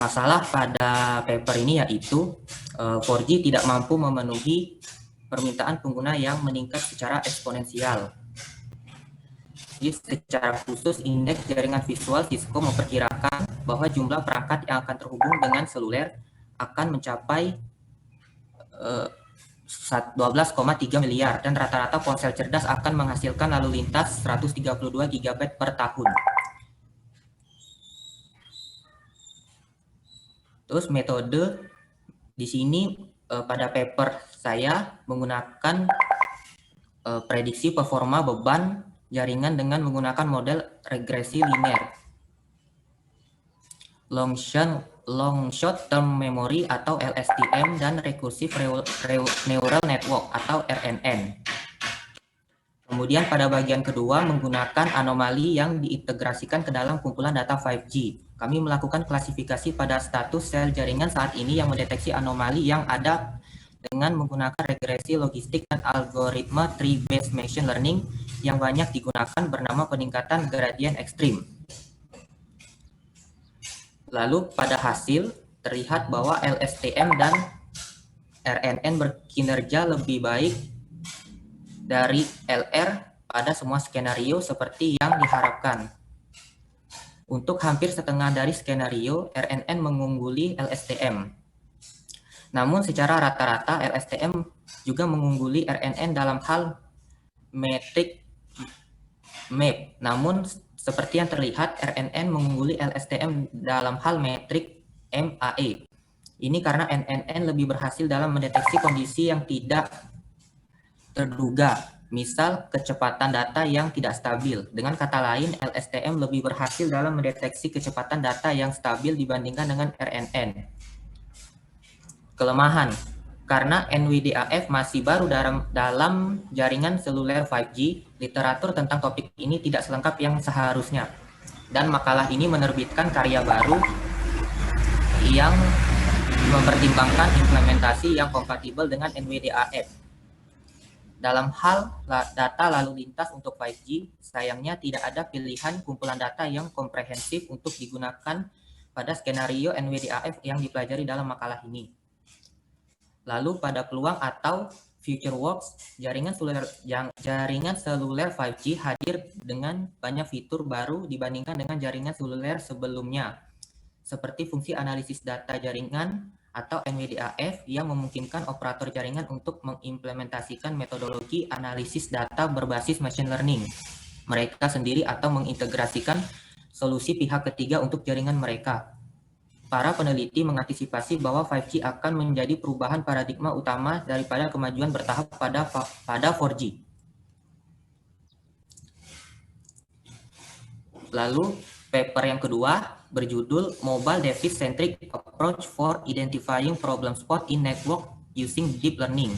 Masalah pada paper ini yaitu 4G tidak mampu memenuhi permintaan pengguna yang meningkat secara eksponensial. Jadi secara khusus indeks jaringan visual Cisco memperkirakan bahwa jumlah perangkat yang akan terhubung dengan seluler akan mencapai 12,3 miliar dan rata-rata ponsel cerdas akan menghasilkan lalu lintas 132 GB per tahun. Terus metode di sini pada paper saya menggunakan prediksi performa beban jaringan dengan menggunakan model regresi linear, long short term memory atau LSTM, dan recursive neural network atau RNN. Kemudian pada bagian kedua menggunakan anomali yang diintegrasikan ke dalam kumpulan data 5G. Kami melakukan klasifikasi pada status sel jaringan saat ini yang mendeteksi anomali yang ada dengan menggunakan regresi logistik dan algoritma tree-based machine learning yang banyak digunakan bernama peningkatan gradien ekstrim. Lalu pada hasil terlihat bahwa LSTM dan RNN berkinerja lebih baik dari LR pada semua skenario seperti yang diharapkan. Untuk hampir setengah dari skenario, RNN mengungguli LSTM. Namun secara rata-rata LSTM juga mengungguli RNN dalam hal metrik map. Namun seperti yang terlihat, RNN mengungguli LSTM dalam hal metrik MAE. Ini karena NNN lebih berhasil dalam mendeteksi kondisi yang tidak terduga, misal kecepatan data yang tidak stabil. Dengan kata lain, LSTM lebih berhasil dalam mendeteksi kecepatan data yang stabil dibandingkan dengan RNN. Kelemahan, karena NVDAF masih baru dalam jaringan seluler 5G, literatur tentang topik ini tidak selengkap yang seharusnya. Dan makalah ini menerbitkan karya baru yang mempertimbangkan implementasi yang kompatibel dengan NVDAF. Dalam hal data lalu lintas untuk 5G, sayangnya tidak ada pilihan kumpulan data yang komprehensif untuk digunakan pada skenario NVDAF yang dipelajari dalam makalah ini. Lalu pada peluang atau future works, jaringan seluler 5G hadir dengan banyak fitur baru dibandingkan dengan jaringan seluler sebelumnya, seperti fungsi analisis data jaringan atau NVDAF yang memungkinkan operator jaringan untuk mengimplementasikan metodologi analisis data berbasis machine learning mereka sendiri atau mengintegrasikan solusi pihak ketiga untuk jaringan mereka. Para peneliti mengantisipasi bahwa 5G akan menjadi perubahan paradigma utama daripada kemajuan bertahap pada 4G. Lalu paper yang kedua berjudul Mobile Device Centric Approach for Identifying Problem Spot in Network Using Deep Learning.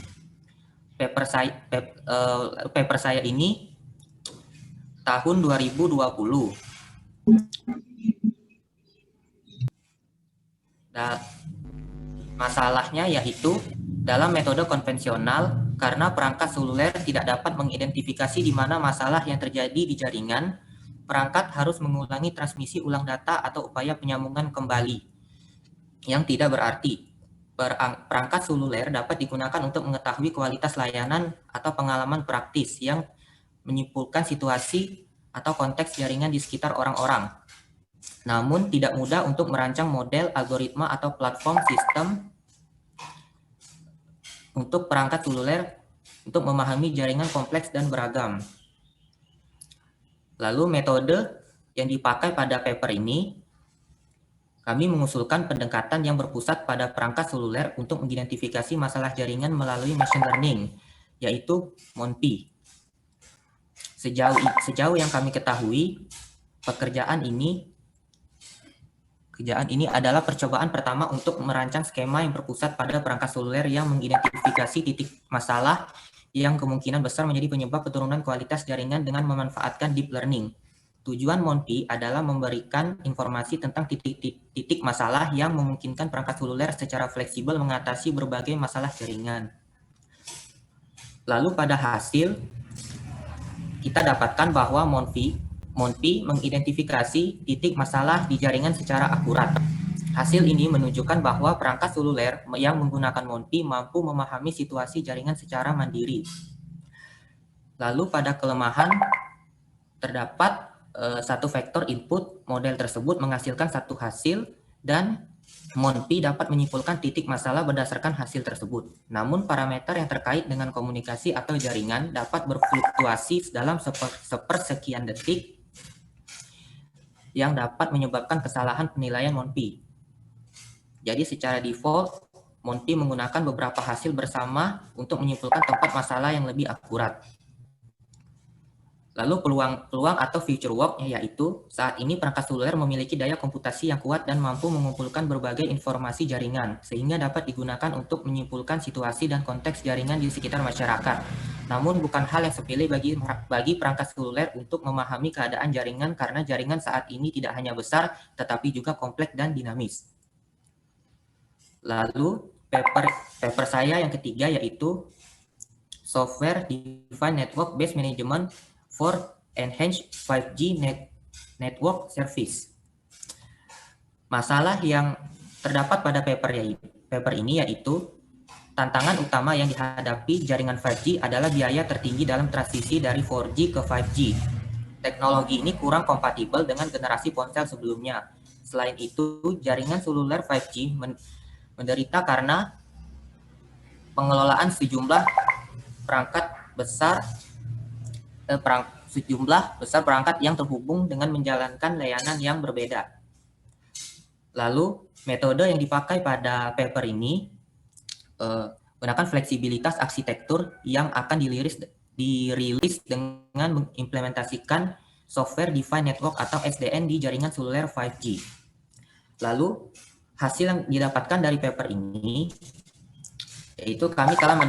Paper saya ini tahun 2020. Nah, masalahnya yaitu dalam metode konvensional, karena perangkat seluler tidak dapat mengidentifikasi di mana masalah yang terjadi di jaringan, perangkat harus mengulangi transmisi ulang data atau upaya penyambungan kembali yang tidak berarti. Perangkat seluler dapat digunakan untuk mengetahui kualitas layanan atau pengalaman praktis yang menyimpulkan situasi atau konteks jaringan di sekitar orang-orang. Namun tidak mudah untuk merancang model, algoritma, atau platform sistem untuk perangkat seluler untuk memahami jaringan kompleks dan beragam. Lalu metode yang dipakai pada paper ini, kami mengusulkan pendekatan yang berpusat pada perangkat seluler untuk mengidentifikasi masalah jaringan melalui machine learning, yaitu MONPI. Sejauh yang kami ketahui, pekerjaan ini adalah percobaan pertama untuk merancang skema yang berpusat pada perangkat seluler yang mengidentifikasi titik masalah yang kemungkinan besar menjadi penyebab penurunan kualitas jaringan dengan memanfaatkan deep learning. Tujuan MONPI adalah memberikan informasi tentang titik masalah yang memungkinkan perangkat seluler secara fleksibel mengatasi berbagai masalah jaringan. Lalu pada hasil, kita dapatkan bahwa MONPI mengidentifikasi titik masalah di jaringan secara akurat. Hasil ini menunjukkan bahwa perangkat seluler yang menggunakan MONPI mampu memahami situasi jaringan secara mandiri. Lalu pada kelemahan terdapat satu vektor input model tersebut menghasilkan satu hasil dan MONPI dapat menyimpulkan titik masalah berdasarkan hasil tersebut. Namun parameter yang terkait dengan komunikasi atau jaringan dapat berfluktuasi dalam sepersekian detik yang dapat menyebabkan kesalahan penilaian MONPI. Jadi secara default, MONPI menggunakan beberapa hasil bersama untuk menyimpulkan tempat masalah yang lebih akurat. Lalu peluang atau future work-nya yaitu saat ini perangkat seluler memiliki daya komputasi yang kuat dan mampu mengumpulkan berbagai informasi jaringan sehingga dapat digunakan untuk menyimpulkan situasi dan konteks jaringan di sekitar masyarakat. Namun bukan hal yang sepele bagi perangkat seluler untuk memahami keadaan jaringan karena jaringan saat ini tidak hanya besar tetapi juga kompleks dan dinamis. Lalu paper saya yang ketiga yaitu Software Defined Network Based Management for Enhanced 5G Network Service. Masalah yang terdapat pada paper ini yaitu tantangan utama yang dihadapi jaringan 5G adalah biaya tertinggi dalam transisi dari 4G ke 5G. Teknologi ini kurang kompatibel dengan generasi ponsel sebelumnya. Selain itu, jaringan seluler 5G menderita karena pengelolaan sejumlah perangkat yang terhubung dengan menjalankan layanan yang berbeda. Lalu metode yang dipakai pada paper ini menggunakan fleksibilitas arsitektur yang akan dirilis dengan mengimplementasikan Software Defined Network atau SDN di jaringan seluler 5G. Lalu hasil yang didapatkan dari paper ini yaitu kami telah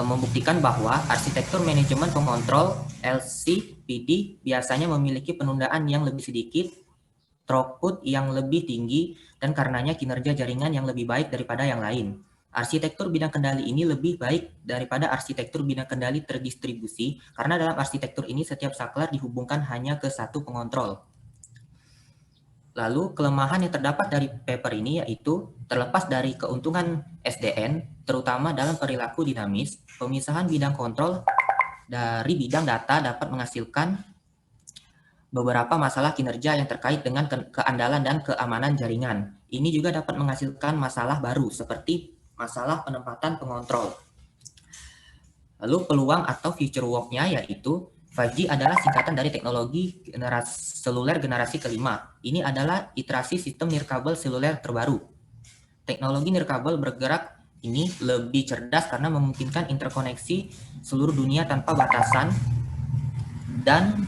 membuktikan bahwa arsitektur manajemen pengontrol LCPD biasanya memiliki penundaan yang lebih sedikit, throughput yang lebih tinggi, dan karenanya kinerja jaringan yang lebih baik daripada yang lain. Arsitektur bidang kendali ini lebih baik daripada arsitektur bidang kendali terdistribusi karena dalam arsitektur ini setiap saklar dihubungkan hanya ke satu pengontrol. Lalu kelemahan yang terdapat dari paper ini yaitu terlepas dari keuntungan SDN, terutama dalam perilaku dinamis, pemisahan bidang kontrol dari bidang data dapat menghasilkan beberapa masalah kinerja yang terkait dengan keandalan dan keamanan jaringan. Ini juga dapat menghasilkan masalah baru seperti masalah penempatan pengontrol. Lalu peluang atau future work-nya yaitu 5G adalah singkatan dari teknologi seluler generasi kelima. Ini adalah iterasi sistem nirkabel seluler terbaru. Teknologi nirkabel bergerak ini lebih cerdas karena memungkinkan interkoneksi seluruh dunia tanpa batasan dan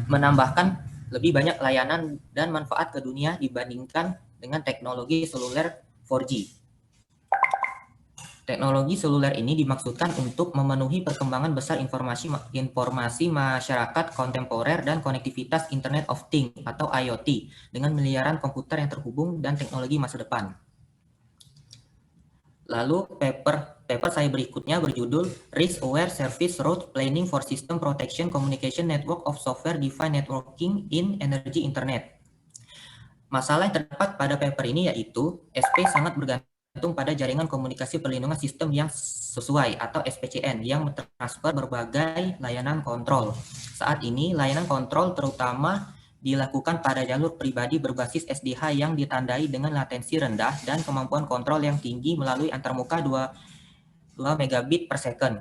menambahkan lebih banyak layanan dan manfaat ke dunia dibandingkan dengan teknologi seluler 4G. Teknologi seluler ini dimaksudkan untuk memenuhi perkembangan besar informasi masyarakat kontemporer dan konektivitas Internet of Things atau IoT dengan miliaran komputer yang terhubung dan teknologi masa depan. Lalu paper saya berikutnya berjudul Risk Aware Service Route Planning for System Protection Communication Network of Software Defined Networking in Energy Internet. Masalah yang terdapat pada paper ini yaitu SP sangat bergantung pada jaringan komunikasi perlindungan sistem yang sesuai atau SPCN yang mentransfer berbagai layanan kontrol. Saat ini layanan kontrol terutama dilakukan pada jalur pribadi berbasis SDH yang ditandai dengan latensi rendah dan kemampuan kontrol yang tinggi melalui antarmuka 2 megabit per second.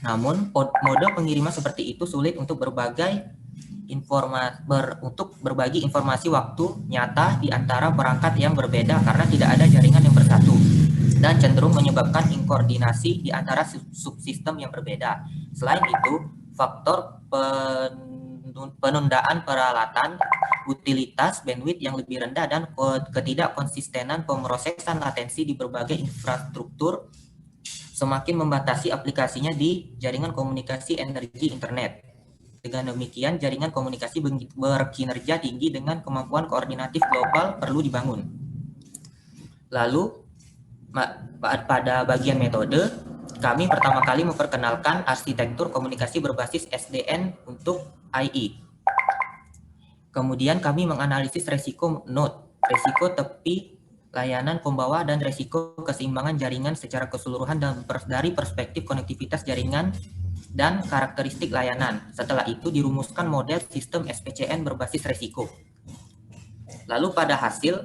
Namun mode pengiriman seperti itu sulit untuk berbagi informasi waktu nyata di antara perangkat yang berbeda karena tidak ada jaringan yang bersatu dan cenderung menyebabkan inkoordinasi di antara subsistem yang berbeda. Selain itu, faktor penundaan peralatan, utilitas bandwidth yang lebih rendah dan ketidakkonsistenan pemrosesan latensi di berbagai infrastruktur semakin membatasi aplikasinya di jaringan komunikasi energi internet. Dengan demikian, jaringan komunikasi berkinerja tinggi dengan kemampuan koordinatif global perlu dibangun. Lalu, pada bagian metode, kami pertama kali memperkenalkan arsitektur komunikasi berbasis SDN untuk IE. Kemudian kami menganalisis resiko node, resiko tepi layanan pembawa dan resiko keseimbangan jaringan secara keseluruhan dan dari perspektif konektivitas jaringan dan karakteristik layanan. Setelah itu dirumuskan model sistem SPCN berbasis resiko. Lalu pada hasil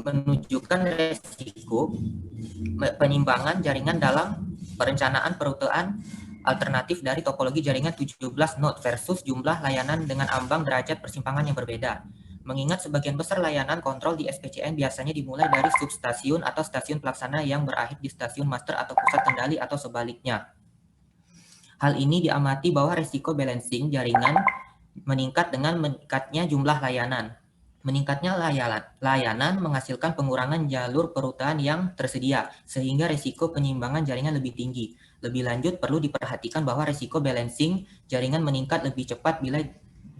menunjukkan resiko penyimbangan jaringan dalam perencanaan perutean alternatif dari topologi jaringan 17 node versus jumlah layanan dengan ambang derajat persimpangan yang berbeda. Mengingat sebagian besar layanan kontrol di SPCN biasanya dimulai dari substasiun atau stasiun pelaksana yang berakhir di stasiun master atau pusat kendali atau sebaliknya. Hal ini diamati bahwa risiko balancing jaringan meningkat dengan meningkatnya jumlah layanan. Meningkatnya layanan menghasilkan pengurangan jalur perutean yang tersedia, sehingga risiko penyimbangan jaringan lebih tinggi. Lebih lanjut, perlu diperhatikan bahwa risiko balancing jaringan meningkat lebih cepat bila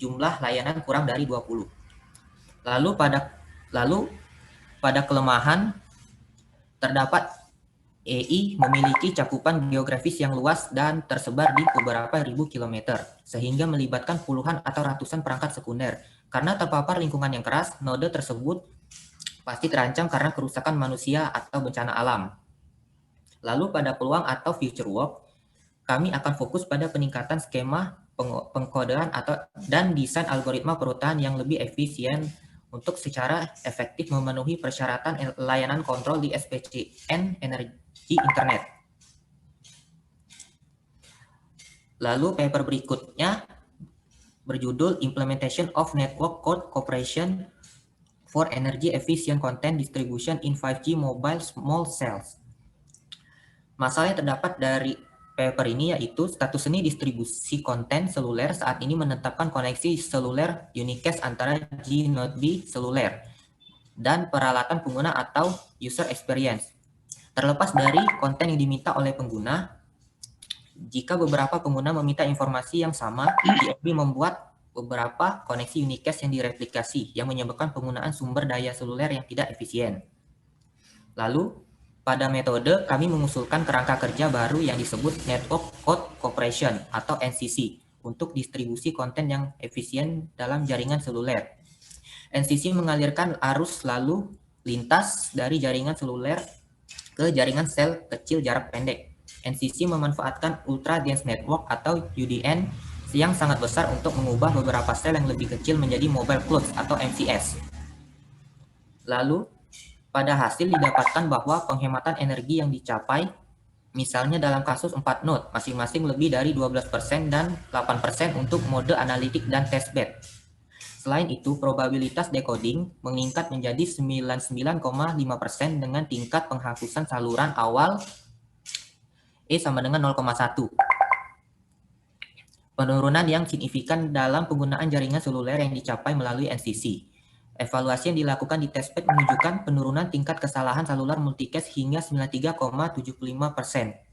jumlah layanan kurang dari 20. Lalu pada kelemahan, terdapat EI memiliki cakupan geografis yang luas dan tersebar di beberapa ribu kilometer, sehingga melibatkan puluhan atau ratusan perangkat sekunder. Karena terpapar lingkungan yang keras, node tersebut pasti terancam karena kerusakan manusia atau bencana alam. Lalu pada peluang atau future work, kami akan fokus pada peningkatan skema pengkodean dan desain algoritma perutean yang lebih efisien untuk secara efektif memenuhi persyaratan layanan kontrol di SPCN energi internet. Lalu paper berikutnya berjudul Implementation of Network Code Cooperation for Energy Efficient Content Distribution in 5G Mobile Small Cells. Masalah yang terdapat dari paper ini yaitu status seni distribusi konten seluler saat ini menetapkan koneksi seluler unicast antara G Node B seluler dan peralatan pengguna atau user experience. Terlepas dari konten yang diminta oleh pengguna, jika beberapa pengguna meminta informasi yang sama, GNB membuat beberapa koneksi unicast yang direplikasi yang menyebabkan penggunaan sumber daya seluler yang tidak efisien. Lalu, pada metode kami mengusulkan kerangka kerja baru yang disebut Network Code Cooperation atau NCC untuk distribusi konten yang efisien dalam jaringan seluler. NCC mengalirkan arus lalu lintas dari jaringan seluler ke jaringan sel kecil jarak pendek. NCC memanfaatkan Ultra Dense Network atau UDN yang sangat besar untuk mengubah beberapa sel yang lebih kecil menjadi mobile clouds atau MCS. Lalu, pada hasil didapatkan bahwa penghematan energi yang dicapai, misalnya dalam kasus 4 node, masing-masing lebih dari 12% dan 8% untuk mode analitik dan testbed. Selain itu, probabilitas decoding meningkat menjadi 99,5% dengan tingkat penghapusan saluran awal E sama dengan 0,1. Penurunan yang signifikan dalam penggunaan jaringan seluler yang dicapai melalui NCC. Evaluasi yang dilakukan di testbed menunjukkan penurunan tingkat kesalahan saluler multicast hingga 93,75%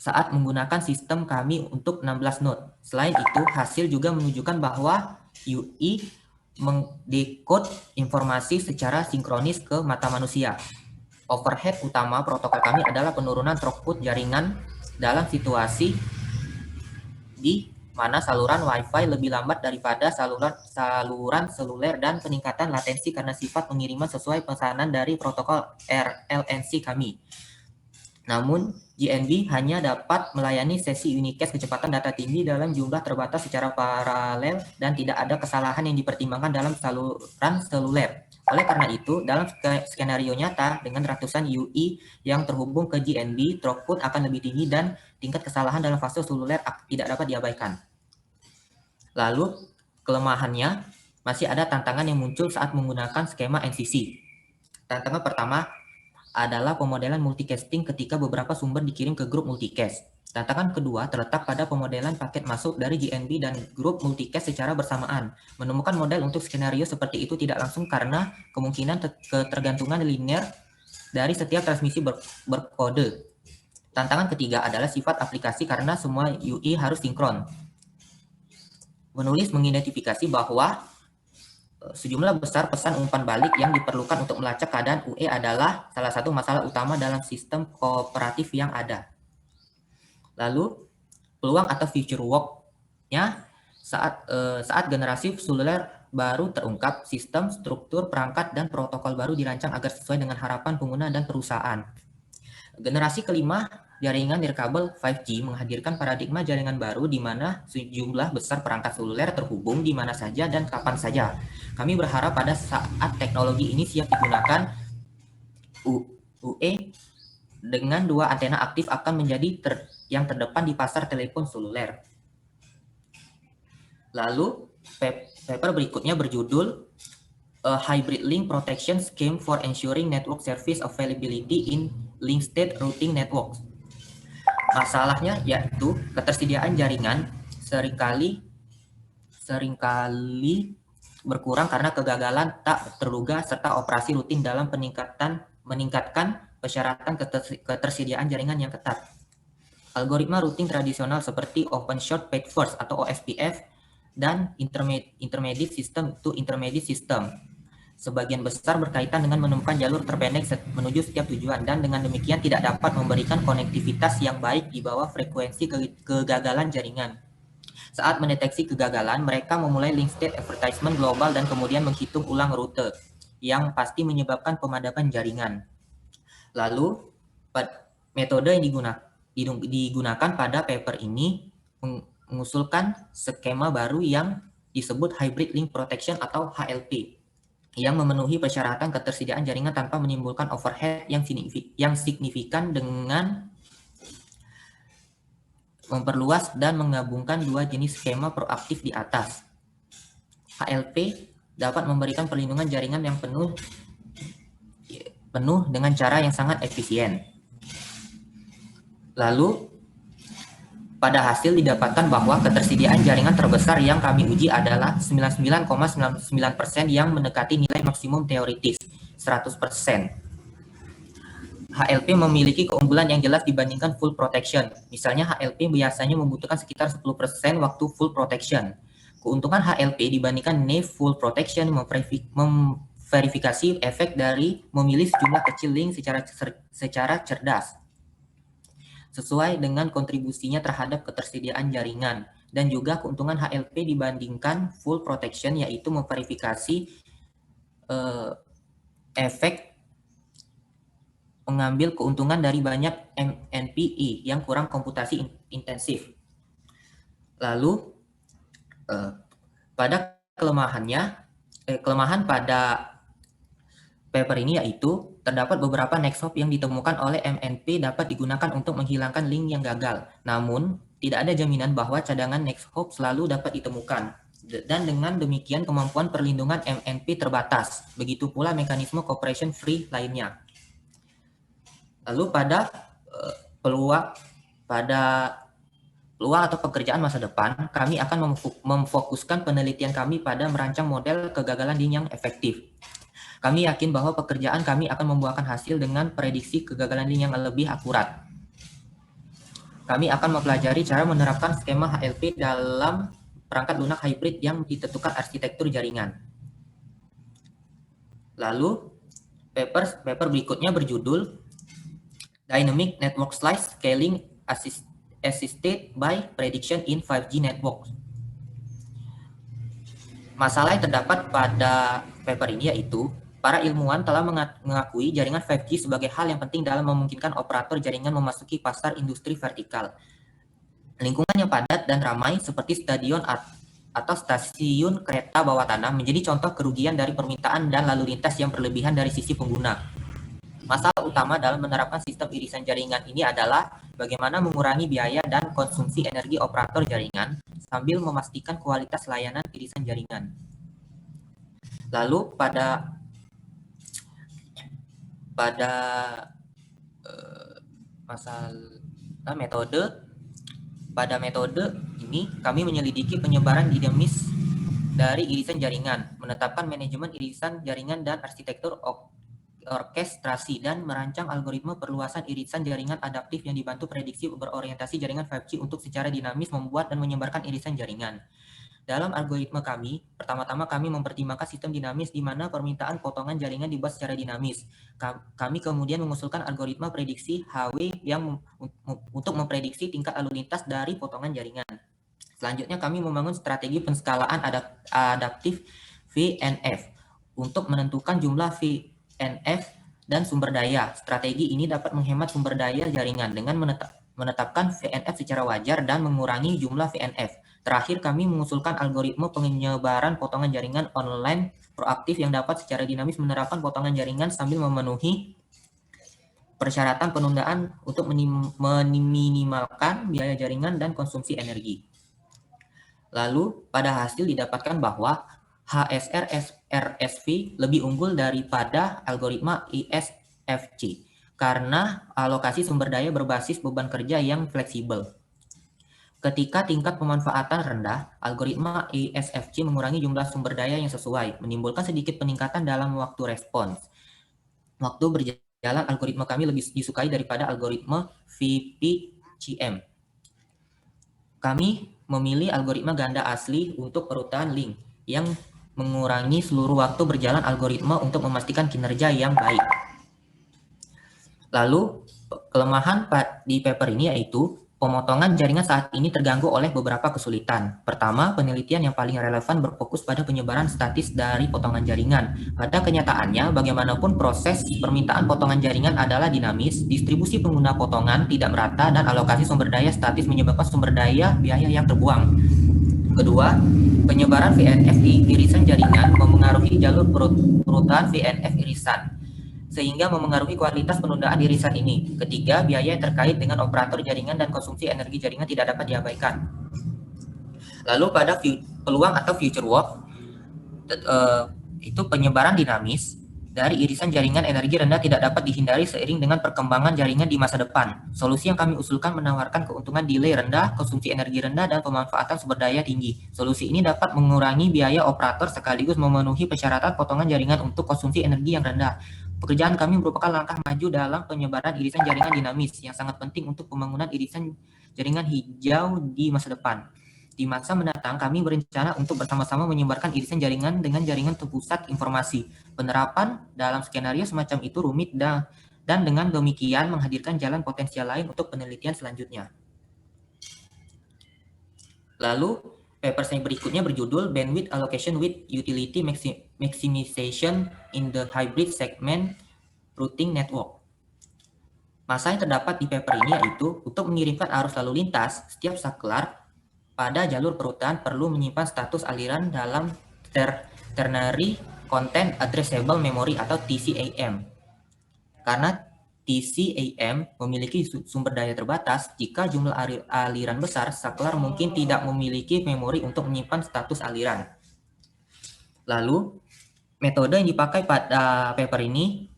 saat menggunakan sistem kami untuk 16 node. Selain itu, hasil juga menunjukkan bahwa UI mendekode informasi secara sinkronis ke mata manusia. Overhead utama protokol kami adalah penurunan throughput jaringan dalam situasi di mana saluran Wi-Fi lebih lambat daripada saluran seluler dan peningkatan latensi karena sifat pengiriman sesuai pesanan dari protokol RLNC kami. Namun, GNB hanya dapat melayani sesi unicast kecepatan data tinggi dalam jumlah terbatas secara paralel dan tidak ada kesalahan yang dipertimbangkan dalam saluran seluler. Oleh karena itu, dalam skenario nyata dengan ratusan UI yang terhubung ke GNB, throughput akan lebih tinggi dan tingkat kesalahan dalam fase seluler tidak dapat diabaikan. Lalu, kelemahannya masih ada tantangan yang muncul saat menggunakan skema NCC. Tantangan pertama adalah pemodelan multicasting ketika beberapa sumber dikirim ke grup multicast. Tantangan kedua terletak pada pemodelan paket masuk dari GNB dan grup multicast secara bersamaan. Menemukan model untuk skenario seperti itu tidak langsung karena kemungkinan ketergantungan linear dari setiap transmisi berkode. Tantangan ketiga adalah sifat aplikasi karena semua UI harus sinkron. Penulis mengidentifikasi bahwa sejumlah besar pesan umpan balik yang diperlukan untuk melacak keadaan UE adalah salah satu masalah utama dalam sistem kooperatif yang ada. Lalu, peluang atau future work-nya saat generasi seluler baru terungkap, sistem, struktur, perangkat, dan protokol baru dirancang agar sesuai dengan harapan pengguna dan perusahaan. Generasi kelima jaringan nirkabel 5G menghadirkan paradigma jaringan baru di mana sejumlah besar perangkat seluler terhubung di mana saja dan kapan saja. Kami berharap pada saat teknologi ini siap digunakan, UE dengan 2 antena aktif akan menjadi yang terdepan di pasar telepon seluler. Lalu, paper berikutnya berjudul A Hybrid Link Protection Scheme for Ensuring Network Service Availability in Link State Routing Networks. Masalahnya yaitu ketersediaan jaringan seringkali berkurang karena kegagalan tak terduga serta operasi rutin dalam meningkatkan persyaratan ketersediaan jaringan yang ketat. Algoritma routing tradisional seperti Open Short Path First atau OSPF dan intermediate system to intermediate system sebagian besar berkaitan dengan menemukan jalur terpendek menuju setiap tujuan, dan dengan demikian tidak dapat memberikan konektivitas yang baik di bawah frekuensi kegagalan jaringan. Saat mendeteksi kegagalan, mereka memulai link state advertisement global dan kemudian menghitung ulang rute yang pasti menyebabkan pemadaman jaringan. Lalu, metode yang digunakan pada paper ini mengusulkan skema baru yang disebut Hybrid Link Protection atau HLP, yang memenuhi persyaratan ketersediaan jaringan tanpa menimbulkan overhead yang signifikan dengan memperluas dan menggabungkan 2 jenis skema proaktif di atas. HLP dapat memberikan perlindungan jaringan yang penuh dengan cara yang sangat efisien. Lalu, pada hasil didapatkan bahwa ketersediaan jaringan terbesar yang kami uji adalah 99,99% yang mendekati nilai maksimum teoritis 100%. HLP memiliki keunggulan yang jelas dibandingkan full protection. Misalnya HLP biasanya membutuhkan sekitar 10% waktu full protection. Keuntungan HLP dibandingkan NAV full protection memverifikasi efek dari memilih sejumlah kecil link secara cerdas, sesuai dengan kontribusinya terhadap ketersediaan jaringan, dan juga keuntungan HLP dibandingkan full protection yaitu memverifikasi efek mengambil keuntungan dari banyak MNPI yang kurang komputasi intensif. Lalu pada kelemahan pada paper ini yaitu terdapat beberapa next hop yang ditemukan oleh MNP dapat digunakan untuk menghilangkan link yang gagal. Namun, tidak ada jaminan bahwa cadangan next hop selalu dapat ditemukan. Dan dengan demikian kemampuan perlindungan MNP terbatas. Begitu pula mekanisme cooperation free lainnya. Lalu pada peluang atau pekerjaan masa depan, kami akan memfokuskan penelitian kami pada merancang model kegagalan link yang efektif. Kami yakin bahwa pekerjaan kami akan membuahkan hasil dengan prediksi kegagalan link yang lebih akurat. Kami akan mempelajari cara menerapkan skema HLP dalam perangkat lunak hybrid yang ditentukan arsitektur jaringan. Lalu, paper berikutnya berjudul Dynamic Network Slice Scaling Assisted by Prediction in 5G Networks. Masalah yang terdapat pada paper ini yaitu para ilmuwan telah mengakui jaringan 5G sebagai hal yang penting dalam memungkinkan operator jaringan memasuki pasar industri vertikal. Lingkungan yang padat dan ramai seperti stadion atau stasiun kereta bawah tanah menjadi contoh kerugian dari permintaan dan lalu lintas yang berlebihan dari sisi pengguna. Masalah utama dalam menerapkan sistem irisan jaringan ini adalah bagaimana mengurangi biaya dan konsumsi energi operator jaringan sambil memastikan kualitas layanan irisan jaringan. Lalu pada metode ini kami menyelidiki penyebaran dinamis dari irisan jaringan, menetapkan manajemen irisan jaringan dan arsitektur orkestrasi, dan merancang algoritma perluasan irisan jaringan adaptif yang dibantu prediksi berorientasi jaringan 5G untuk secara dinamis membuat dan menyebarkan irisan jaringan. Dalam algoritma kami, pertama-tama kami mempertimbangkan sistem dinamis di mana permintaan potongan jaringan dibuat secara dinamis. Kami kemudian mengusulkan algoritma prediksi HW yang untuk memprediksi tingkat lalu lintas dari potongan jaringan. Selanjutnya kami membangun strategi penskalaan adaptif VNF untuk menentukan jumlah VNF dan sumber daya. Strategi ini dapat menghemat sumber daya jaringan dengan menetapkan VNF secara wajar dan mengurangi jumlah VNF. Terakhir, kami mengusulkan algoritma penyebaran potongan jaringan online proaktif yang dapat secara dinamis menerapkan potongan jaringan sambil memenuhi persyaratan penundaan untuk meminimalkan biaya jaringan dan konsumsi energi. Lalu, pada hasil didapatkan bahwa HSR RSV lebih unggul daripada algoritma ISFC karena alokasi sumber daya berbasis beban kerja yang fleksibel. Ketika tingkat pemanfaatan rendah, algoritma ISFC mengurangi jumlah sumber daya yang sesuai, menimbulkan sedikit peningkatan dalam waktu respons. Waktu berjalan, algoritma kami lebih disukai daripada algoritma VPCM. Kami memilih algoritma ganda asli untuk perutaan link yang mengurangi seluruh waktu berjalan algoritma untuk memastikan kinerja yang baik. Lalu, kelemahan di paper ini yaitu pemotongan jaringan saat ini terganggu oleh beberapa kesulitan. Pertama, penelitian yang paling relevan berfokus pada penyebaran statis dari potongan jaringan. Pada kenyataannya, bagaimanapun proses permintaan potongan jaringan adalah dinamis, distribusi pengguna potongan tidak merata, dan alokasi sumber daya statis menyebabkan sumber daya biaya yang terbuang. Kedua, penyebaran VNF di irisan jaringan memengaruhi jalur perutan VNF irisan, sehingga memengaruhi kualitas penundaan irisan ini. Ketiga, biaya yang terkait dengan operator jaringan dan konsumsi energi jaringan tidak dapat diabaikan. Lalu pada peluang atau future work, itu penyebaran dinamis dari irisan jaringan energi rendah tidak dapat dihindari seiring dengan perkembangan jaringan di masa depan. Solusi yang kami usulkan menawarkan keuntungan delay rendah, konsumsi energi rendah, dan pemanfaatan sumber daya tinggi. Solusi ini dapat mengurangi biaya operator sekaligus memenuhi persyaratan potongan jaringan untuk konsumsi energi yang rendah. Pekerjaan kami merupakan langkah maju dalam penyebaran irisan jaringan dinamis yang sangat penting untuk pembangunan irisan jaringan hijau di masa depan. Di masa mendatang, kami berencana untuk bersama-sama menyebarkan irisan jaringan dengan jaringan terpusat informasi. Penerapan dalam skenario semacam itu rumit dan dengan demikian menghadirkan jalan potensial lain untuk penelitian selanjutnya. Lalu, paper saya berikutnya berjudul Bandwidth Allocation with Utility Maximization in the Hybrid Segment Routing Network. Masa yang terdapat di paper ini yaitu untuk mengirimkan arus lalu lintas, setiap saklar pada jalur perutan perlu menyimpan status aliran dalam Ternary Content Addressable Memory atau TCAM. Karena TCAM memiliki sumber daya terbatas, jika jumlah aliran besar, saklar mungkin tidak memiliki memori untuk menyimpan status aliran. Lalu, metode yang dipakai pada paper ini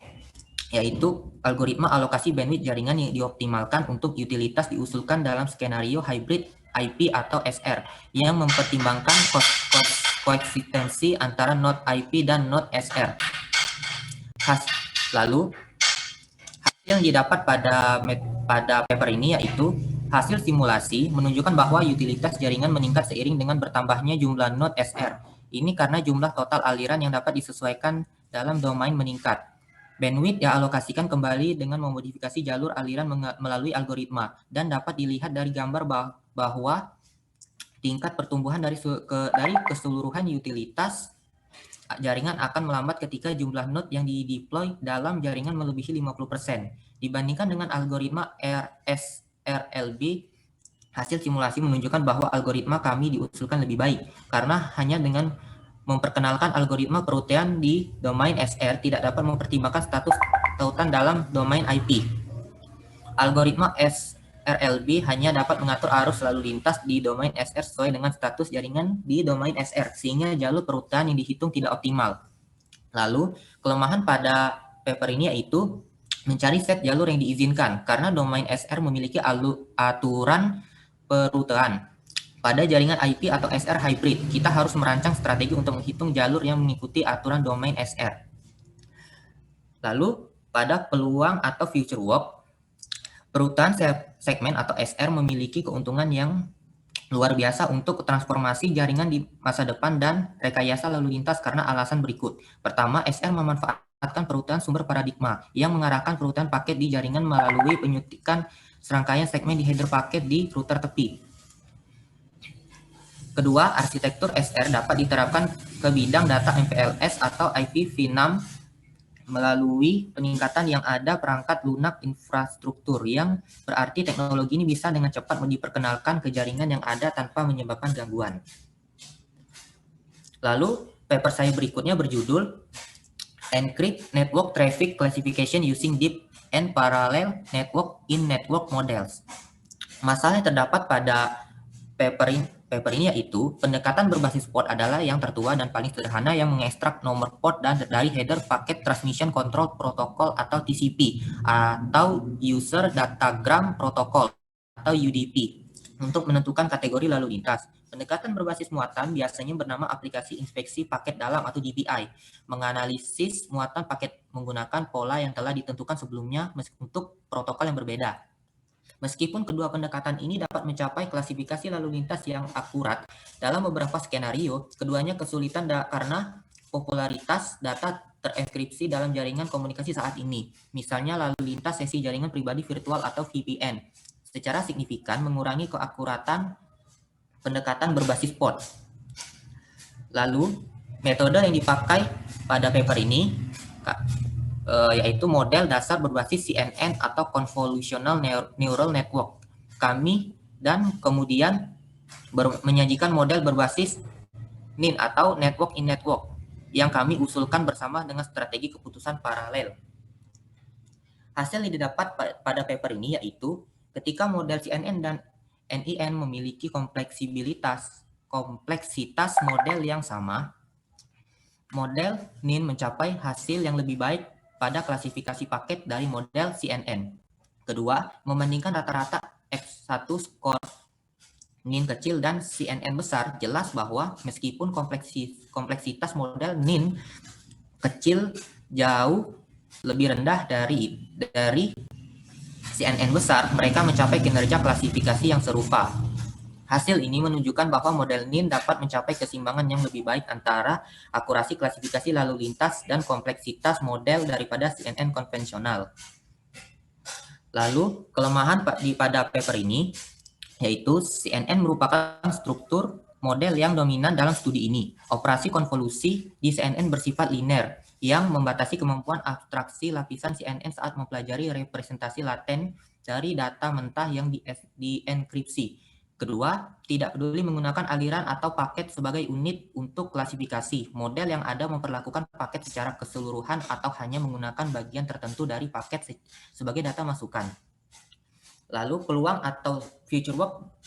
yaitu algoritma alokasi bandwidth jaringan yang dioptimalkan untuk utilitas diusulkan dalam skenario hybrid IP atau SR yang mempertimbangkan koeksistensi antara node IP dan node SR. Lalu, hasil yang didapat pada paper ini yaitu hasil simulasi menunjukkan bahwa utilitas jaringan meningkat seiring dengan bertambahnya jumlah node SR. Ini karena jumlah total aliran yang dapat disesuaikan dalam domain meningkat. Bandwidth dialokasikan kembali dengan memodifikasi jalur aliran melalui algoritma dan dapat dilihat dari gambar bahwa tingkat pertumbuhan dari keseluruhan utilitas jaringan akan melambat ketika jumlah node yang dideploy dalam jaringan melebihi 50%. Dibandingkan dengan algoritma RSRLB, hasil simulasi menunjukkan bahwa algoritma kami diusulkan lebih baik karena hanya dengan memperkenalkan algoritma perutian di domain SR tidak dapat mempertimbangkan status tautan dalam domain IP. Algoritma SRLB hanya dapat mengatur arus lalu lintas di domain SR sesuai dengan status jaringan di domain SR, sehingga jalur perutan yang dihitung tidak optimal. Lalu, kelemahan pada paper ini yaitu mencari set jalur yang diizinkan, karena domain SR memiliki aturan perutan. Pada jaringan IP atau SR hybrid, kita harus merancang strategi untuk menghitung jalur yang mengikuti aturan domain SR. Lalu, pada peluang atau future work, perutan segmen atau SR memiliki keuntungan yang luar biasa untuk transformasi jaringan di masa depan dan rekayasa lalu lintas karena alasan berikut. Pertama, SR memanfaatkan perutan sumber paradigma yang mengarahkan perutan paket di jaringan melalui penyuntikan serangkaian segmen di header paket di router tepi. Kedua, arsitektur SR dapat diterapkan ke bidang data MPLS atau IPv6 melalui peningkatan yang ada perangkat lunak infrastruktur, yang berarti teknologi ini bisa dengan cepat diperkenalkan ke jaringan yang ada tanpa menyebabkan gangguan. Lalu, paper saya berikutnya berjudul Encrypt Network Traffic Classification Using Deep and Parallel Network in Network Models. Masalah yang terdapat pada paper ini yaitu pendekatan berbasis port adalah yang tertua dan paling sederhana yang mengekstrak nomor port dari header Packet Transmission Control Protocol atau TCP atau User Datagram Protocol atau UDP untuk menentukan kategori lalu lintas. Pendekatan berbasis muatan biasanya bernama aplikasi inspeksi paket dalam atau DPI, menganalisis muatan paket menggunakan pola yang telah ditentukan sebelumnya untuk protokol yang berbeda. Meskipun kedua pendekatan ini dapat mencapai klasifikasi lalu lintas yang akurat dalam beberapa skenario, keduanya kesulitan karena popularitas data terenkripsi dalam jaringan komunikasi saat ini, misalnya lalu lintas sesi jaringan pribadi virtual atau VPN, secara signifikan mengurangi keakuratan pendekatan berbasis port. Lalu, metode yang dipakai pada paper ini yaitu model dasar berbasis CNN atau Convolutional Neural Network. Kami dan kemudian menyajikan model berbasis NIN atau Network in Network yang kami usulkan bersama dengan strategi keputusan paralel. Hasil yang didapat pada paper ini yaitu ketika model CNN dan NIN memiliki kompleksitas model yang sama, model NIN mencapai hasil yang lebih baik pada klasifikasi paket dari model CNN. Kedua, membandingkan rata-rata F1 skor NIN kecil dan CNN besar, jelas bahwa meskipun kompleksitas model NIN kecil jauh lebih rendah dari CNN besar, mereka mencapai kinerja klasifikasi yang serupa. Hasil ini menunjukkan bahwa model NIN dapat mencapai keseimbangan yang lebih baik antara akurasi klasifikasi lalu lintas dan kompleksitas model daripada CNN konvensional. Lalu, kelemahan pada paper ini yaitu CNN merupakan struktur model yang dominan dalam studi ini. Operasi konvolusi di CNN bersifat linear yang membatasi kemampuan abstraksi lapisan CNN saat mempelajari representasi laten dari data mentah yang dienkripsi. Kedua, tidak peduli menggunakan aliran atau paket sebagai unit untuk klasifikasi. Model yang ada memperlakukan paket secara keseluruhan atau hanya menggunakan bagian tertentu dari paket sebagai data masukan. Lalu peluang atau future work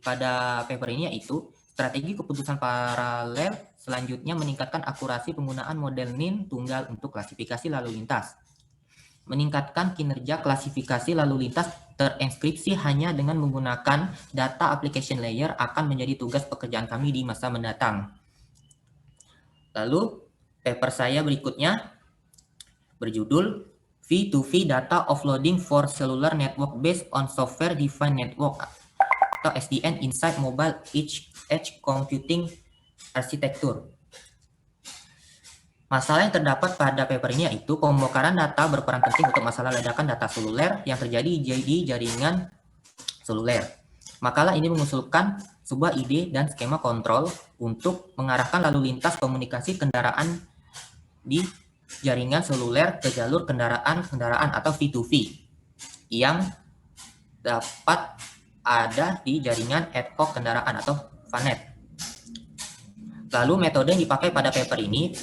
pada paper ini yaitu strategi keputusan paralel selanjutnya meningkatkan akurasi penggunaan model NIN tunggal untuk klasifikasi lalu lintas. Meningkatkan kinerja klasifikasi lalu lintas terenkripsi hanya dengan menggunakan data application layer akan menjadi tugas pekerjaan kami di masa mendatang. Lalu, paper saya berikutnya berjudul V2V Data Offloading for Cellular Network Based on Software Defined Network atau SDN Inside Mobile Edge Computing Architecture. Masalah yang terdapat pada paper ini yaitu pembongkaran data berperan penting untuk masalah ledakan data seluler yang terjadi di jaringan seluler. Makalah ini mengusulkan sebuah ide dan skema kontrol untuk mengarahkan lalu lintas komunikasi kendaraan di jaringan seluler ke jalur kendaraan atau V2V yang dapat ada di jaringan ad hoc kendaraan atau VANET. Lalu metode yang dipakai pada paper ini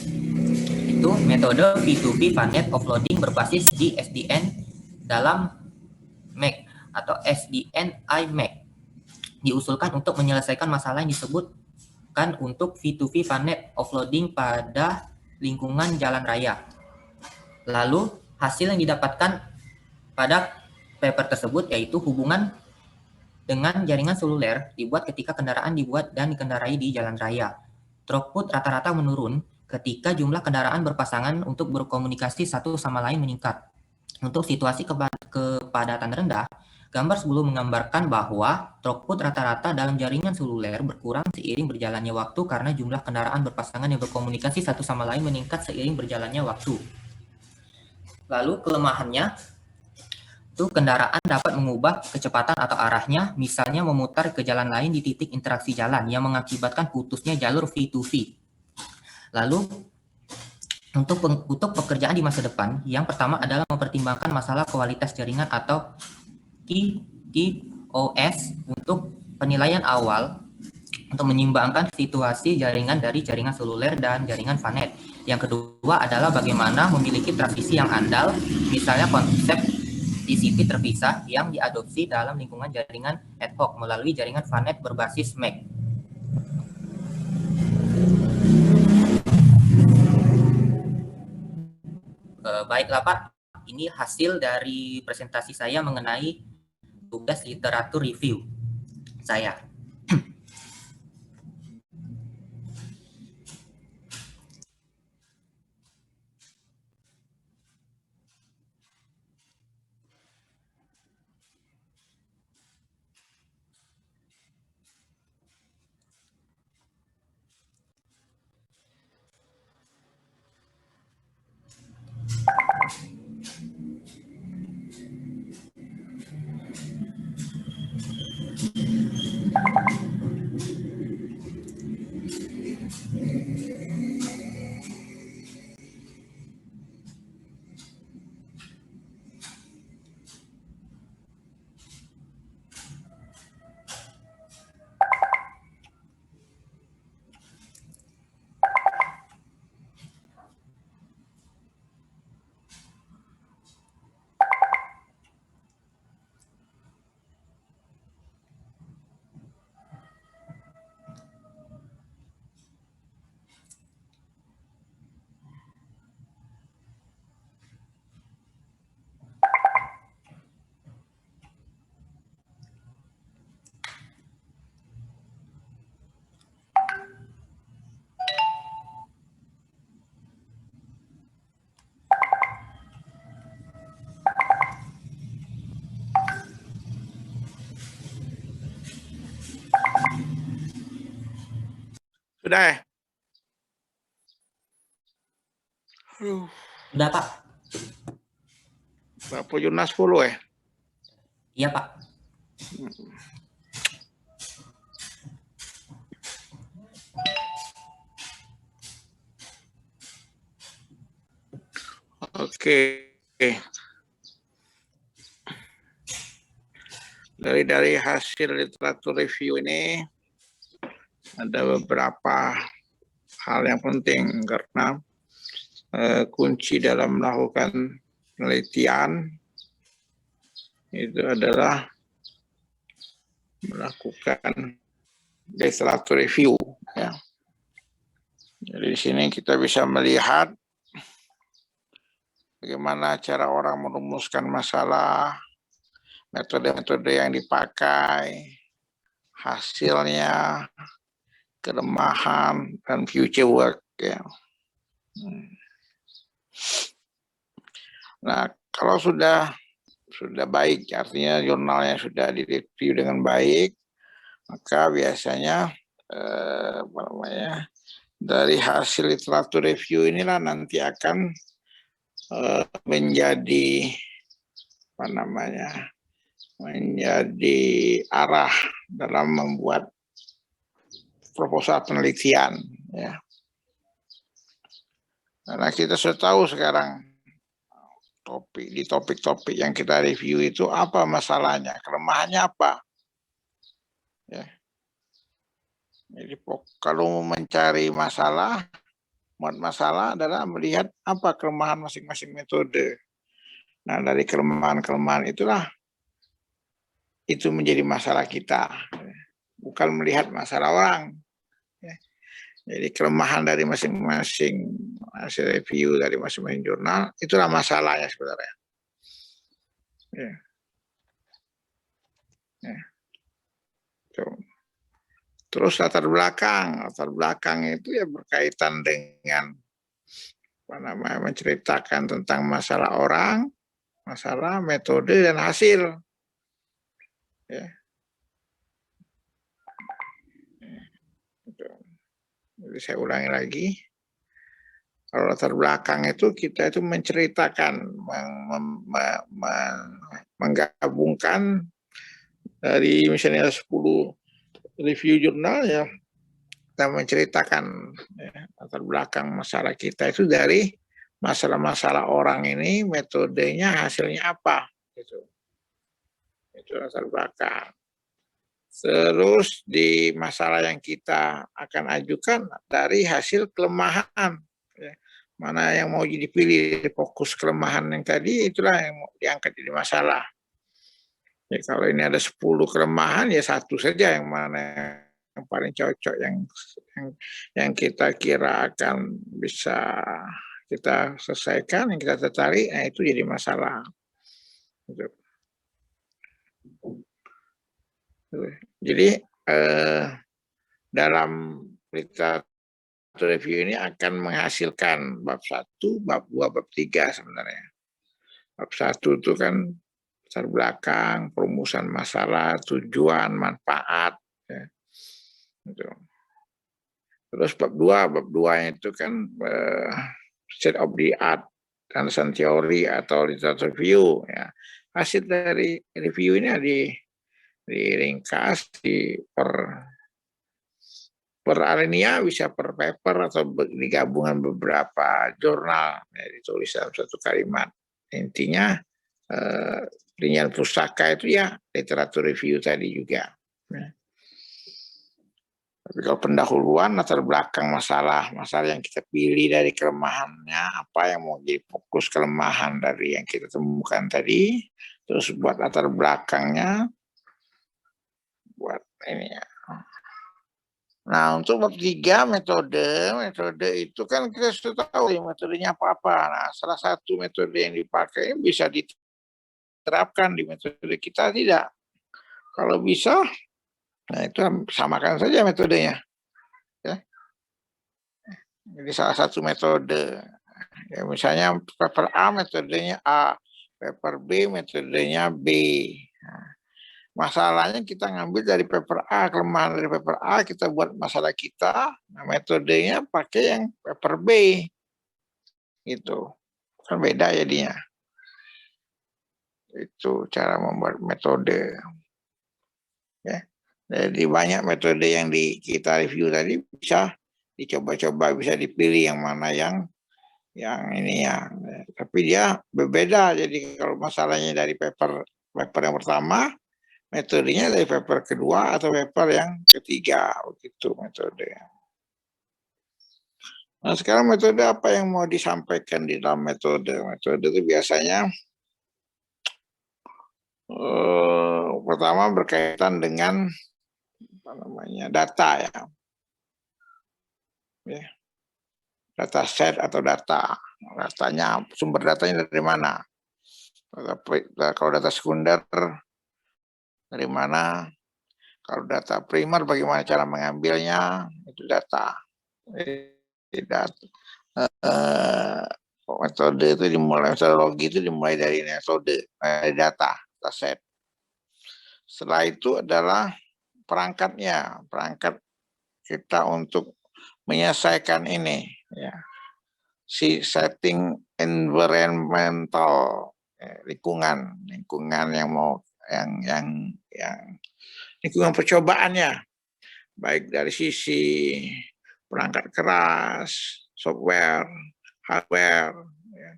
itu metode V2V VANET offloading berbasis di SDN dalam MAC atau SDN iMAC. Diusulkan untuk menyelesaikan masalah yang disebutkan untuk V2V VANET offloading pada lingkungan jalan raya. Lalu hasil yang didapatkan pada paper tersebut yaitu hubungan dengan jaringan seluler dibuat ketika kendaraan dibuat dan dikendarai di jalan raya. Throughput rata-rata menurun ketika jumlah kendaraan berpasangan untuk berkomunikasi satu sama lain meningkat. Untuk situasi kepadatan rendah, gambar sebelum menggambarkan bahwa throughput rata-rata dalam jaringan seluler berkurang seiring berjalannya waktu karena jumlah kendaraan berpasangan yang berkomunikasi satu sama lain meningkat seiring berjalannya waktu. Lalu kelemahannya, Itu kendaraan dapat mengubah kecepatan atau arahnya, misalnya memutar ke jalan lain di titik interaksi jalan yang mengakibatkan putusnya jalur V2V. Lalu untuk pekerjaan di masa depan, yang pertama adalah mempertimbangkan masalah kualitas jaringan atau QoS untuk penilaian awal untuk menyeimbangkan situasi jaringan dari jaringan seluler dan jaringan VANET. Yang kedua adalah bagaimana memiliki transisi yang andal, misalnya konsep TCP terpisah yang diadopsi dalam lingkungan jaringan ad hoc melalui jaringan VANET berbasis MAC. Baiklah Pak, ini hasil dari presentasi saya mengenai tugas literatur review saya. Sudah ya? Sudah Pak? Bapak Yunas 10 ya? Iya Pak. Oke. Dari hasil literatur review ini ada beberapa hal yang penting karena kunci dalam melakukan penelitian itu adalah melakukan literatur review. Ya. Jadi di sini kita bisa melihat bagaimana cara orang merumuskan masalah, metode-metode yang dipakai, hasilnya, kelemahan, dan future work. Ya. Nah, kalau sudah baik, artinya jurnalnya sudah direview dengan baik, maka biasanya dari hasil literatur review inilah nanti akan menjadi menjadi arah dalam membuat proposal penelitian. Ya. Karena kita sudah tahu sekarang di topik-topik yang kita review itu apa masalahnya, kelemahannya apa. Ya. Jadi kalau mencari masalah adalah melihat apa kelemahan masing-masing metode. Nah, dari kelemahan-kelemahan itulah itu menjadi masalah kita, bukan melihat masalah orang. Jadi kelemahan dari masing-masing hasil review dari masing-masing jurnal itulah masalahnya sebenarnya. Ya. Ya. Terus latar belakang itu ya berkaitan dengan menceritakan tentang masalah orang, masalah, metode, dan hasil. Ya. Jadi saya ulangi lagi. Kalau latar belakang itu kita itu menceritakan, menggabungkan dari misalnya 10 review jurnal ya, kita menceritakan ya, latar belakang masalah kita itu dari masalah-masalah orang ini, metodenya, hasilnya apa gitu. Itu latar belakang. Terus di masalah yang kita akan ajukan dari hasil kelemahan. Ya. Mana yang mau dipilih, fokus kelemahan yang tadi, itulah yang mau diangkat jadi masalah. Ya, kalau ini ada 10 kelemahan, ya satu saja yang mana yang paling cocok, yang kita kira akan bisa kita selesaikan, yang kita tertarik, nah itu jadi masalah. Gitu. Jadi dalam literatur review ini akan menghasilkan bab 1, bab 2, bab 3 sebenarnya. Bab 1 itu kan latar belakang, perumusan masalah, tujuan, manfaat. Ya. Gitu. Terus bab 2 itu kan state of the art, dan teori atau literatur review. Ya. Hasil dari review ini diringkas per alinea, bisa per paper atau digabungan beberapa jurnal ya, ditulis dalam satu kalimat. Intinya ringan pustaka itu ya literatur review tadi juga. Ya. Tapi kalau pendahuluan, latar belakang masalah yang kita pilih dari kelemahannya, apa yang mau jadi fokus kelemahan dari yang kita temukan tadi, terus buat latar belakangnya, buat ini ya. Nah, untuk bab 3 metode itu kan kita sudah tahu ya metodenya apa-apa. Nah, salah satu metode yang dipakai bisa diterapkan di metode kita, tidak. Kalau bisa, nah itu samakan saja metodenya. Ya. Jadi salah satu metode. Ya, misalnya paper A metodenya A, paper B metodenya B. Nah, masalahnya kita ngambil dari paper A, kelemahan dari paper A kita buat masalah kita, nah metodenya pakai yang paper B. Gitu. Kan beda jadinya. Itu cara membuat metode. Ya. Jadi banyak metode yang kita review tadi bisa dicoba-coba, bisa dipilih yang mana yang ini ya. Tapi dia berbeda. Jadi kalau masalahnya dari paper yang pertama, metodenya dari paper kedua atau paper yang ketiga, begitu metode. Nah, sekarang metode apa yang mau disampaikan di dalam metode? Metode itu biasanya pertama berkaitan dengan apa namanya, data ya. Data set atau datanya, sumber datanya dari mana? Kalau data sekunder dari mana? Kalau data primer bagaimana cara mengambilnya? Itu data. Metode itu metodologi itu dimulai dari metode, data set. Setelah itu adalah perangkat kita untuk menyelesaikan ini, ya. Si setting environmental, lingkungan yang mau yang lingkungan percobaannya, baik dari sisi perangkat keras, software, hardware, ya.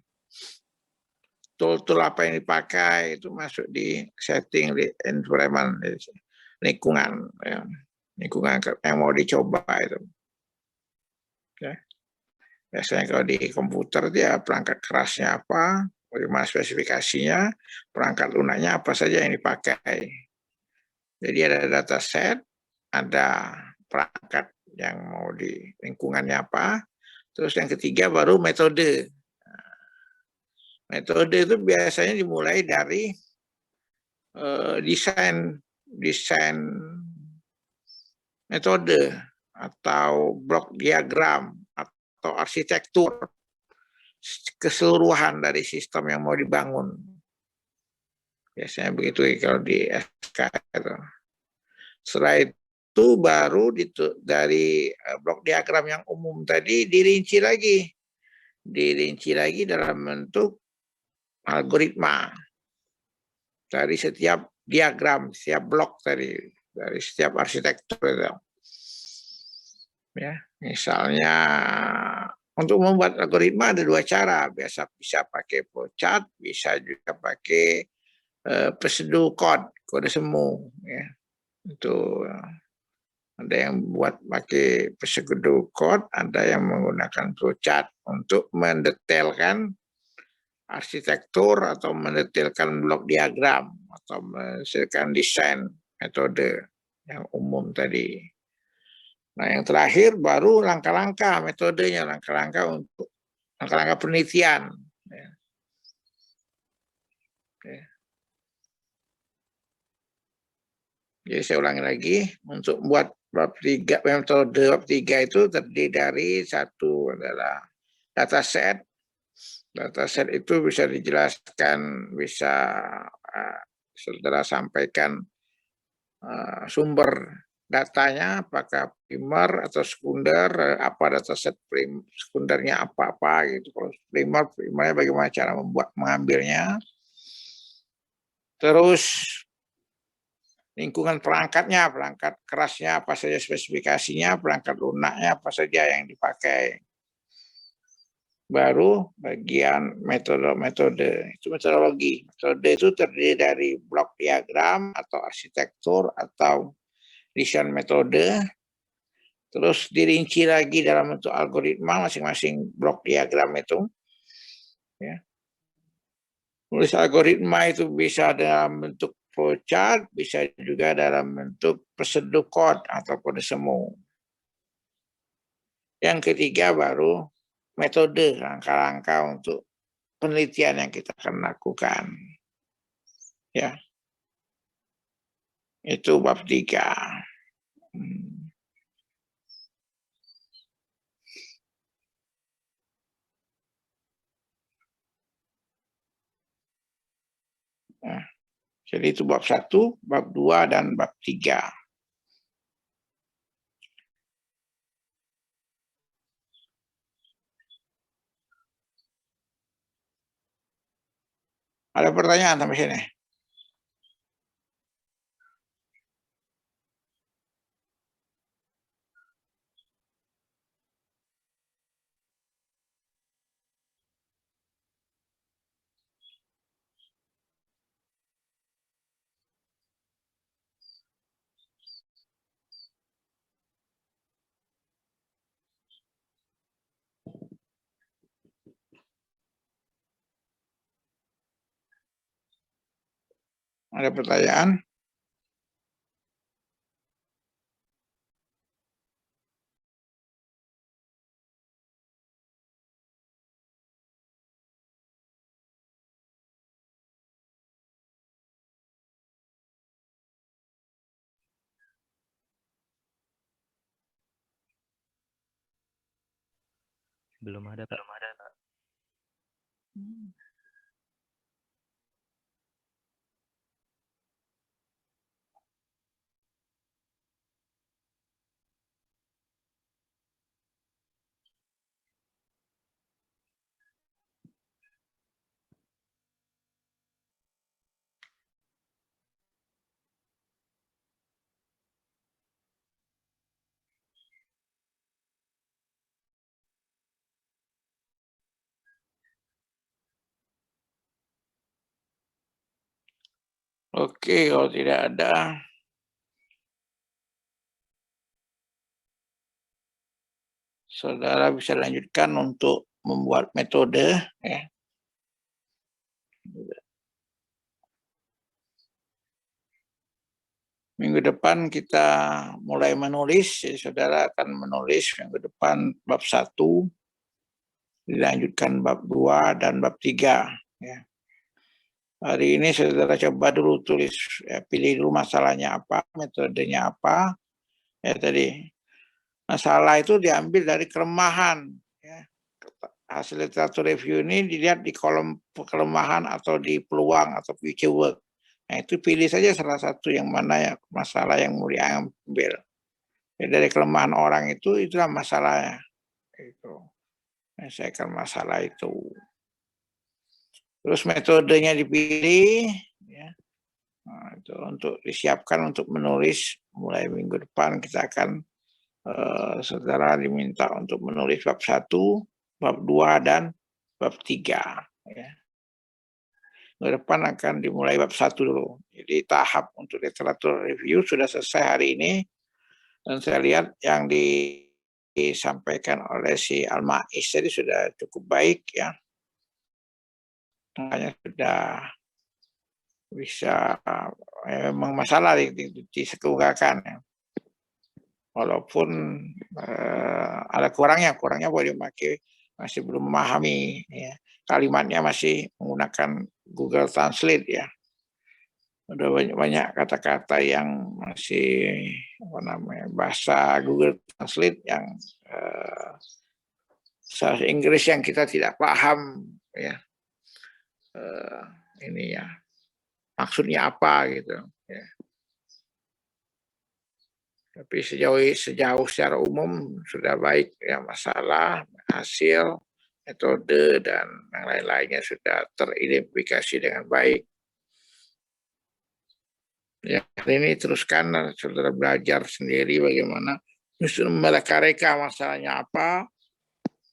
Tool apa yang dipakai itu masuk di setting di environment, lingkungan, ya. Lingkungan yang mau dicoba itu. Ya. Biasanya kalau di komputer dia perangkat kerasnya apa, bagaimana spesifikasinya, perangkat lunaknya apa saja yang dipakai. Jadi ada data set, ada perangkat yang mau di lingkungannya apa, terus yang ketiga baru metode. Metode itu biasanya dimulai dari desain metode atau blok diagram atau arsitektur keseluruhan dari sistem yang mau dibangun. Biasanya begitu kalau di SK itu. Setelah itu baru dari blok diagram yang umum tadi dirinci lagi dalam bentuk algoritma. dari setiap diagram, setiap blok dari setiap arsitektur itu. Ya, misalnya untuk membuat algoritma ada dua cara, bisa pakai flowchart, bisa juga pakai prosedur kode semu. Ya. Itu ada yang buat pakai prosedur code, ada yang menggunakan flowchart untuk mendetailkan arsitektur atau mendetailkan blok diagram atau menghasilkan desain metode yang umum tadi. Nah, yang terakhir baru langkah-langkah metodenya, langkah-langkah untuk langkah-langkah penelitian. Ya. Oke. Jadi saya ulangi lagi, untuk buat bab 3, metode bab 3 itu terdiri dari satu adalah dataset. Dataset itu bisa dijelaskan, bisa saudara sampaikan sumber datanya, apakah primer atau sekunder, apa dataset sekundernya apa-apa gitu. Kalau primernya bagaimana cara mengambilnya. Terus lingkungan perangkatnya, perangkat kerasnya apa saja spesifikasinya, perangkat lunaknya apa saja yang dipakai. Baru bagian metode, itu metodologi. Metode itu terdiri dari blok diagram atau arsitektur atau desain metode, terus dirinci lagi dalam bentuk algoritma masing-masing blok diagram itu. Ya. Nulis algoritma itu bisa dalam bentuk flowchart, bisa juga dalam bentuk prosedur code atau kode semu. Yang ketiga baru metode, langkah-langkah untuk penelitian yang kita akan lakukan. Ya. Itu bab 3. Nah, jadi itu bab 1, bab 2, dan bab 3. Ada pertanyaan sampai sini? Ada pertanyaan? Belum ada, Pak. Oke, kalau tidak ada, saudara bisa lanjutkan untuk membuat metode. Ya. Minggu depan kita mulai menulis, jadi saudara akan menulis minggu depan bab 1, dilanjutkan bab 2 dan bab 3. Ya. Hari ini saudara coba dulu tulis, ya, pilih dulu masalahnya apa, metodenya apa. Ya tadi, masalah itu diambil dari kelemahan. Ya. Hasil literatur review ini dilihat di kolom kelemahan atau di peluang atau future work. Nah itu pilih saja salah satu yang mana ya masalah yang mau diambil. Ya, dari kelemahan orang itu, itulah masalahnya. Itu. Menyelesaikan masalah itu. Terus metodenya dipilih. Ya. Nah, itu untuk disiapkan untuk menulis mulai minggu depan kita akan saudara diminta untuk menulis bab 1, bab 2 dan bab 3 ya. Minggu depan akan dimulai bab 1 dulu. Jadi tahap untuk literatur review sudah selesai hari ini dan saya lihat yang disampaikan oleh si Al-Ma'is tadi sudah cukup baik ya. Hanya sudah bisa memang masalah disekolahkan ya. Walaupun ada kurangnya boleh dipakai, masih belum memahami ya. Kalimatnya masih menggunakan Google Translate ya. Ada banyak kata-kata yang masih bahasa Google Translate yang bahasa Inggris yang kita tidak paham ya. Ini ya maksudnya apa gitu ya. Tapi sejauh secara umum sudah baik ya, masalah, hasil, metode dan yang lain-lainnya sudah teridentifikasi dengan baik. Ya, ini teruskan saudara belajar sendiri bagaimana justru mereka masalahnya apa,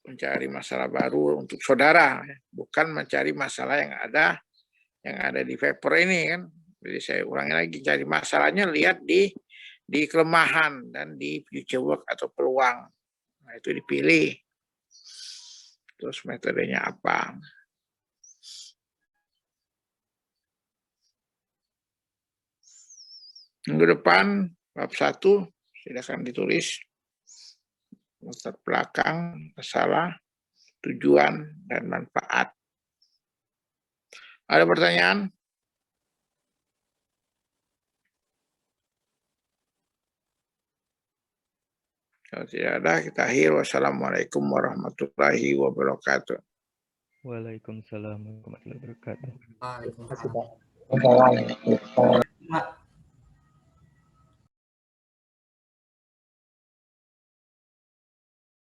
mencari masalah baru untuk saudara, bukan mencari masalah yang ada di paper ini kan. Jadi saya ulangi lagi, cari masalahnya lihat di kelemahan dan di future work atau peluang. Nah, itu dipilih. Terus metodenya apa? Minggu depan bab 1 silakan ditulis. Latar belakang, masalah, tujuan dan manfaat. Ada pertanyaan? Kalau tidak ada, kita akhir. Wassalamualaikum warahmatullahi wabarakatuh. Waalaikumsalam warahmatullahi wabarakatuh. Waalaikumsalam.